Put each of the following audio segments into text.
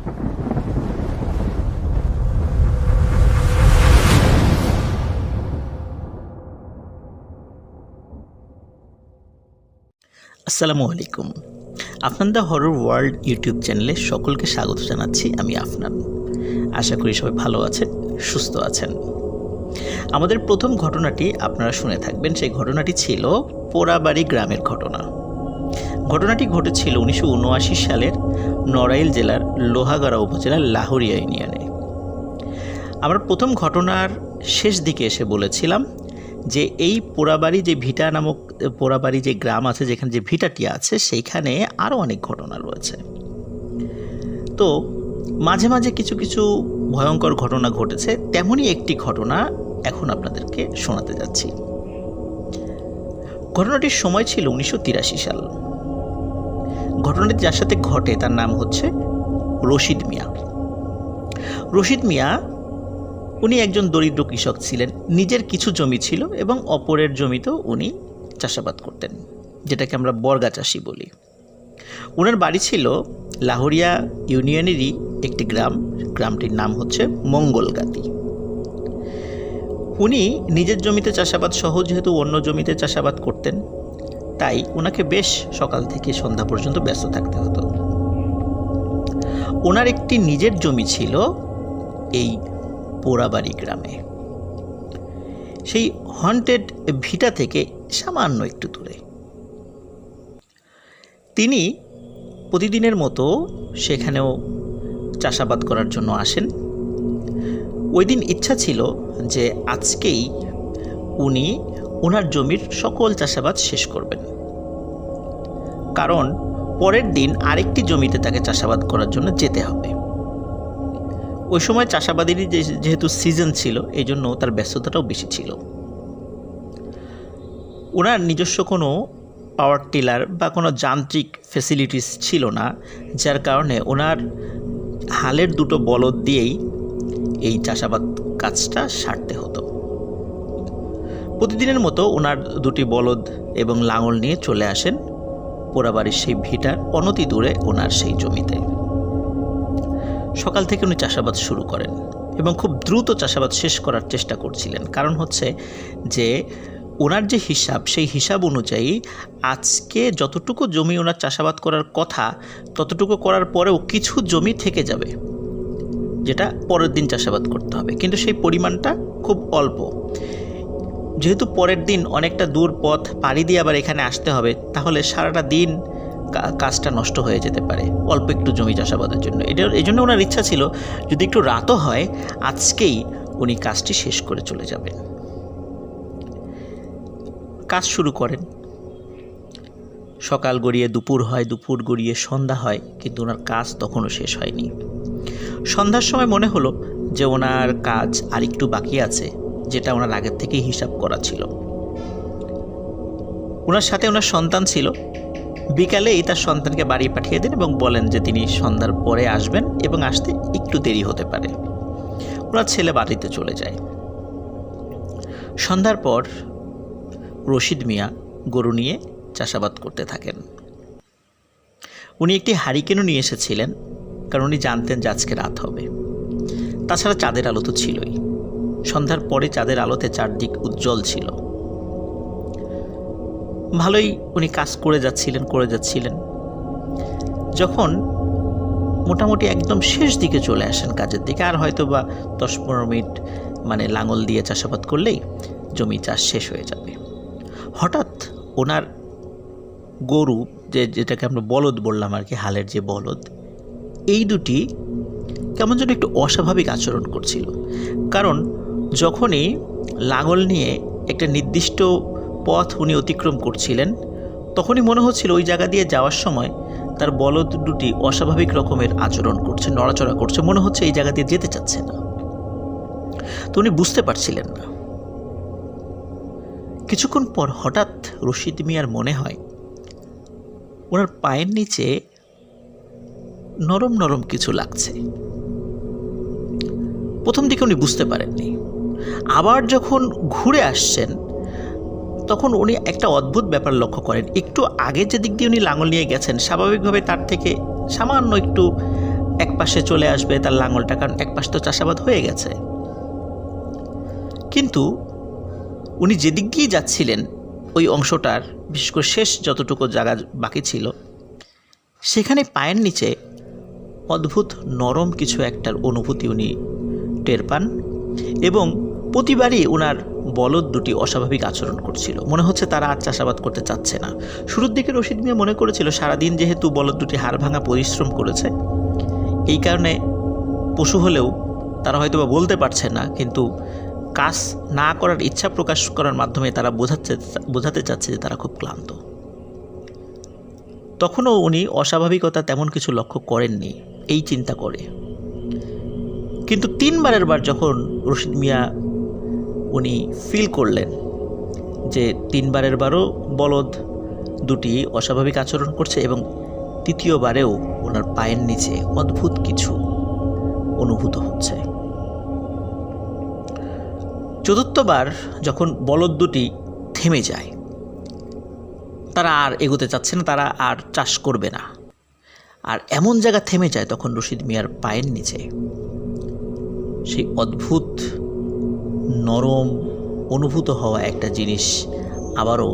আসসালামু আলাইকুম। Afnan the horror world YouTube চ্যানেলে সকলকে স্বাগত জানাচ্ছি। আমি আফনান। আশা করি সবাই ভালো আছেন, সুস্থ আছেন। আমাদের প্রথম ঘটনাটি আপনারা শুনে থাকবেন। সেই ঘটনাটি ছিল পোড়াবাড়ি গ্রামের ঘটনা। ঘটনাটি ঘটেছিল 1979 সালের নড়াইল জেলার লোহাগাড়া উপজেলার লাহোরিয়া ইউনিয়নে। আমরা প্রথম ঘটনার শেষ দিকে এসে বলেছিলাম যে এই পোড়াবাড়ি যে ভিটা নামক পোড়াবাড়ি যে গ্রাম আছে, যেখানে যে ভিটাটি আছে, সেইখানে আরও অনেক ঘটনা রয়েছে। তো মাঝে মাঝে কিছু কিছু ভয়ঙ্কর ঘটনা ঘটেছে, তেমনই একটি ঘটনা এখন আপনাদেরকে শোনাতে যাচ্ছি। ঘটনাটির সময় ছিল 1983 সাল। ঘটনাটি যার সাথে ঘটে তার নাম হচ্ছে রশিদ মিয়া। রশিদ মিয়া উনি একজন দরিদ্র কৃষক ছিলেন। নিজের কিছু জমি ছিল এবং অপরের জমিতেও উনি চাষাবাদ করতেন, যেটাকে আমরা বর্গা চাষি বলি। ওনার বাড়ি ছিল লাহোরিয়া ইউনিয়নেরই একটি গ্রাম, গ্রামটির নাম হচ্ছে মঙ্গলগাতি। উনি নিজের জমিতে চাষাবাদ সহ যেহেতু অন্য জমিতে চাষাবাদ করতেন, তাই ওনাকে বেশ সকাল থেকে সন্ধ্যা পর্যন্ত ব্যস্ত থাকতে হতো। ওনার একটি নিজের জমি ছিল এই পোড়াবাড়ি গ্রামে, সেই হন্টেড ভিটা থেকে সামান্য একটু দূরে। তিনি প্রতিদিনের মতো সেখানেও চাষাবাদ করার জন্য আসেন। ওই দিন ইচ্ছা ছিল যে আজকেই উনি ওনার জমির সকল চাষাবাদ শেষ করবেন, কারণ পরের দিন আরেকটি জমিতে তাকে চাষাবাদ করার জন্য যেতে হবে। ওই সময় চাষাবাদেরই যেহেতু সিজন ছিল, এই জন্য তার ব্যস্ততাটাও বেশি ছিল। ওনার নিজস্ব কোনো পাওয়ার টিলার বা কোনো যান্ত্রিক ফ্যাসিলিটিস ছিল না, যার কারণে ওনার হালের দুটো বলদ দিয়েই এই চাষাবাদ কাজটা সারতে হতো। প্রতিদিনের মতো ওনার দুটি বলদ এবং লাঙল নিয়ে চলে আসেন পোড়াবাড়ির সেই ভিটার অনতি দূরে ওনার সেই জমিতে। সকাল থেকে উনি চাষাবাদ শুরু করেন এবং খুব দ্রুত চাষাবাদ শেষ করার চেষ্টা করছিলেন। কারণ হচ্ছে যে ওনার যে হিসাব, সেই হিসাব অনুযায়ী আজকে যতটুকু জমি ওনার চাষাবাদ করার কথা, ততটুকু করার পরেও কিছু জমি থেকে যাবে, যেটা পরের দিন চাষাবাদ করতে হবে, কিন্তু সেই পরিমাণটা খুব অল্প। যেহেতু পরের দিন অনেকটা দূর পথ পাড়ি দিয়ে আবার এখানে আসতে হবে, তাহলে সারাটা দিন কাজটা নষ্ট হয়ে যেতে পারে অল্প একটু জমি চাষাবাদের জন্য। এই জন্য ওনার ইচ্ছা ছিল যদি একটু রাতও হয়, আজকেই উনি কাজটি শেষ করে চলে যাবেন। কাজ শুরু করেন। সকাল গড়িয়ে দুপুর হয়, দুপুর গড়িয়ে সন্ধ্যা হয়, কিন্তু ওনার কাজ তখনও শেষ হয়নি। সন্ধ্যার সময় মনে হলো যে ওনার কাজ আর একটু বাকি আছে, যেটা ওনার আগের থেকেই হিসাব করা ছিল। ওনার সাথে ওনার সন্তান ছিল। বিকালেই তার সন্তানকে বাড়ি পাঠিয়ে দেন এবং বলেন যে তিনি সন্ধ্যার পরে আসবেন এবং আসতে একটু দেরি হতে পারে। ওনার ছেলে বাড়িতে চলে যায়। সন্ধ্যার পর রশিদ মিয়া গরু নিয়ে চাষাবাদ করতে থাকেন। উনি একটি হারিকেনও নিয়ে এসেছিলেন, কারণ উনি জানতেন যে আজকে রাত হবে। তাছাড়া চাঁদের আলো তো ছিলই। সন্ধ্যার পরে চাঁদের আলোতে চারদিক উজ্জ্বল ছিল। ভালোই উনি কাজ করে যাচ্ছিলেন। যখন মোটামুটি একদম শেষ দিকে চলে আসেন কাজের দিকে, আর হয়তো বা 10-15 মিনিট মানে লাঙল দিয়ে চাষাবাদ করলেই জমি চাষ শেষ হয়ে যাবে, হঠাৎ ওনার গরু, যেটাকে আমরা বলদ বললাম আর কি, হালের যে বলদ, এই দুটি কেমন যেন একটু অস্বাভাবিক আচরণ করছিল। কারণ যখনই লাঙল নিয়ে একটা নির্দিষ্ট পথ উনি অতিক্রম করছিলেন, তখনই মনে হচ্ছিল ওই জায়গা দিয়ে যাওয়ার সময় তার বলদ দুটি অস্বাভাবিক রকমের আচরণ করছে, নড়াচড়া করছে, মনে হচ্ছে এই জায়গা দিয়ে যেতে চাচ্ছে না। তো উনি বুঝতে পারছিলেন না। কিছুক্ষণ পর হঠাৎ রশিদ মিয়ার মনে হয় ওনার পায়ের নিচে নরম নরম কিছু লাগছে। প্রথম দিকে উনি বুঝতে পারেননি। আবার যখন ঘুরে আসছেন, তখন উনি একটা অদ্ভুত ব্যাপার লক্ষ্য করেন। একটু আগে যে দিক দিয়ে উনি লাঙল নিয়ে গেছেন, স্বাভাবিকভাবে তার থেকে সামান্য একটু এক পাশে চলে আসবে তার লাঙলটা, কারণ এক পাশে তো চাষাবাদ হয়ে গেছে। কিন্তু উনি যেদিক দিয়ে যাচ্ছিলেন ওই অংশটার বিশেষ করে শেষ যতটুকু জায়গা বাকি ছিল, সেখানে পায়ের নিচে অদ্ভুত নরম কিছু একটার অনুভূতি উনি টের পান এবং প্রতিবারই ওনার বলদ দুটি অস্বাভাবিক আচরণ করছিল। মনে হচ্ছে তারা আর চাষাবাদ করতে চাচ্ছে না। শুরুর দিকে রশিদ মিয়া মনে করেছিল সারাদিন যেহেতু বলদ দুটি হাড় ভাঙা পরিশ্রম করেছে, এই কারণে পশু হলেও তারা হয়তো বা বলতে পারছে না, কিন্তু কাজ না করার ইচ্ছা প্রকাশ করার মাধ্যমে তারা বোঝাতে চাচ্ছে যে তারা খুব ক্লান্ত। তখনও উনি অস্বাভাবিকতা তেমন কিছু লক্ষ্য করেননি এই চিন্তা করে। কিন্তু 3বারের বার যখন রশিদ মিয়া উনি ফিল করলেন যে 3বারের বারও বলদ দুটি অস্বাভাবিক আচরণ করছে এবং 3য়বারেও ওনার পায়ের নিচে অদ্ভুত কিছু অনুভূত হচ্ছে। 4র্থবার যখন বলদ দুটি থেমে যায়, তারা আর এগোতে চাচ্ছে না, তারা আর চাষ করবে না, আর এমন জায়গা থেমে যায় তখন রশিদ মিয়ার পায়ের নিচে সেই অদ্ভুত নরম অনুভূত হওয়া একটা জিনিস আবারও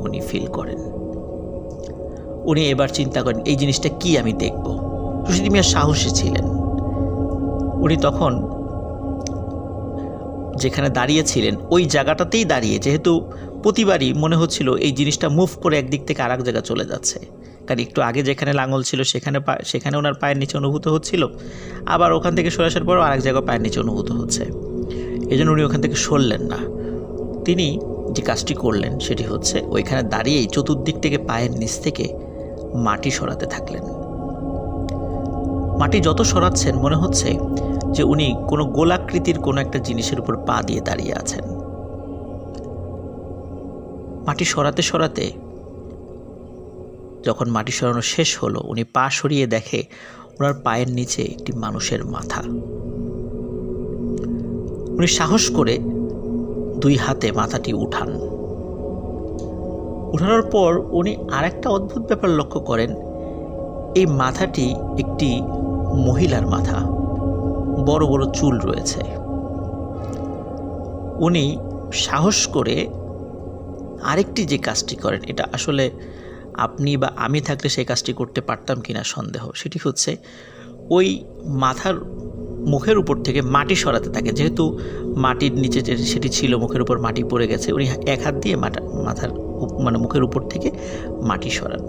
উনি ফিল করেন। উনি এবার চিন্তা করেন এই জিনিসটা কি আমি দেখব। রশিদ মিয়া সাহসী ছিলেন। উনি তখন যেখানে দাঁড়িয়েছিলেন ওই জায়গাটাতেই দাঁড়িয়ে, যেহেতু প্রতিবারই মনে হচ্ছিল এই জিনিসটা মুভ করে একদিক থেকে আরেক জায়গায় চলে যাচ্ছে, কারণ একটু আগে যেখানে লাঙল ছিল সেখানে ওনার পায়ের নিচে অনুভূত হচ্ছিল, আবার ওখান থেকে সরে আসার পরও আরেক জায়গায় পায়ের নিচে অনুভূত হচ্ছে। এই জন্য উনি ওখান থেকে সরলেন না। তিনি যে কাজটি করলেন সেটি হচ্ছে ওইখানে দাঁড়িয়েই চতুর্দিক থেকে পায়ের নিচ থেকে মাটি সরাতে থাকলেন। মাটি যত সরাচ্ছেন মনে হচ্ছে যে উনি কোনো গোলাকৃতির কোনো একটা জিনিসের উপর পা দিয়ে দাঁড়িয়ে আছেন। মাটি সরাতে সরাতে যখন মাটি সরানো শেষ হলো, উনি পা সরিয়ে দেখে ওনার পায়ের নিচে একটি মানুষের মাথা। উনি সাহস করে 2 হাতে মাথাটি উঠানোর পর উনি আরেকটা অদ্ভুত ব্যাপার লক্ষ্য করেন। এই মাথাটি একটি মহিলার মাথা, বড় বড় চুল রয়েছে। উনি সাহস করে আরেকটি যে কাজটি করেন, এটা আসলে আপনি বা আমি থাকলে সেই কাজটি করতে পারতাম কিনা সন্দেহ, সেটি হচ্ছে ওই মাথার মুখের উপর থেকে মাটি সরাতে থাকে। যেহেতু মাটির নিচে যে সেটি ছিল, মুখের উপর মাটি পড়ে গেছে, উনি এক হাত দিয়ে মাথার মুখের উপর থেকে মাটি সরান।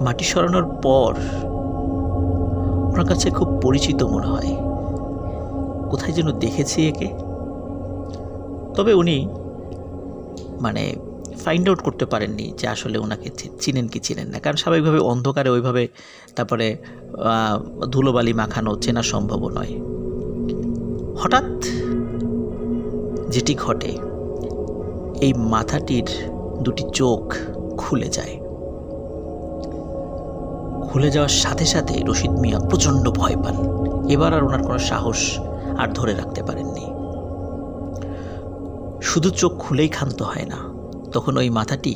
মাটি সরানোর পর ওনার কাছে খুব পরিচিত মনে হয়, কোথায় যেন দেখেছি একে। তবে উনি ফাইন্ড আউট করতে পারেননি যে আসলে ওনাকে চিনেন কি চিনেন না, কারণ স্বাভাবিকভাবে অন্ধকারে ওইভাবে তারপরে ধুলোবালি মাখানো চেনা সম্ভব নয়। হঠাৎ যেটি ঘটে, এই মাথাটির 2টি চোখ খুলে যায়। খুলে যাওয়ার সাথে সাথে রশিদ মিয়া প্রচণ্ড ভয় পান। এবার আর ওনার কোনো সাহস আর ধরে রাখতে পারেননি। শুধু চোখ খুলেই ক্ষান্ত হয় না, তখন ওই মাথাটি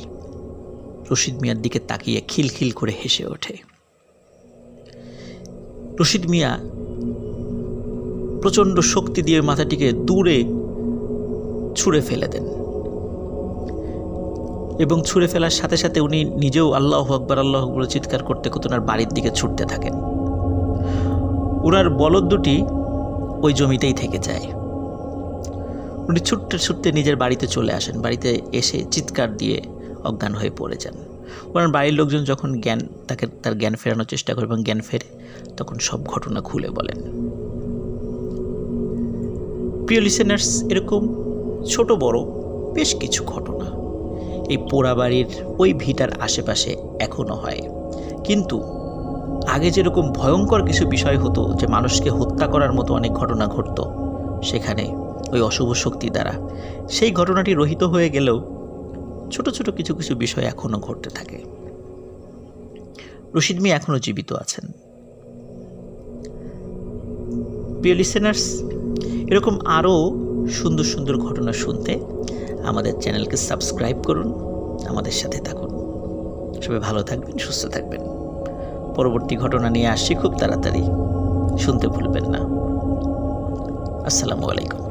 রশিদ মিয়ার দিকে তাকিয়ে খিলখিল করে হেসে ওঠে। রশিদ মিয়া প্রচণ্ড শক্তি দিয়ে মাথাটিকে দূরে ছুঁড়ে ফেলে দেন এবং ছুঁড়ে ফেলার সাথে সাথে উনি নিজেও আল্লাহু আকবার আল্লাহু আকবার চিৎকার করতে করতে ওনার বাড়ির দিকে ছুটতে থাকেন। ওনার বলদ দুটি ওই জমিতেই থেকে যায়। উনি ছুটতে ছুটতে নিজের বাড়িতে চলে আসেন। বাড়িতে এসে চিৎকার দিয়ে অজ্ঞান হয়ে পড়ে যান। ওনার বাড়ির লোকজন যখন তার জ্ঞান ফেরানোর চেষ্টা করে এবং জ্ঞান ফেরে, তখন সব ঘটনা খুলে বলেন। প্রিয় লিসেনার্স, এরকম ছোট বড় বেশ কিছু ঘটনা এই পোড়াবাড়ির ওই ভিটার আশেপাশে এখনও হয়। কিন্তু আগে যেরকম ভয়ঙ্কর কিছু বিষয় হতো, যে মানুষকে হত্যা করার মতো অনেক ঘটনা ঘটত সেখানে ওই অশুভ শক্তি দ্বারা, সেই ঘটনাটি রহিত হয়ে গেলেও ছোট ছোট কিছু কিছু বিষয় এখনও ঘটতে থাকে। রশিদ মিয়া এখনও জীবিত আছেন। প্রিয় লিসেনার্স, এরকম আরও সুন্দর সুন্দর ঘটনা শুনতে আমাদের চ্যানেলকে সাবস্ক্রাইব করুন, আমাদের সাথে থাকুন। সবাই ভালো থাকবেন, সুস্থ থাকবেন। পরবর্তী ঘটনা নিয়ে আসছি খুব তাড়াতাড়ি, শুনতে ভুলবেন না। আসসালামু আলাইকুম।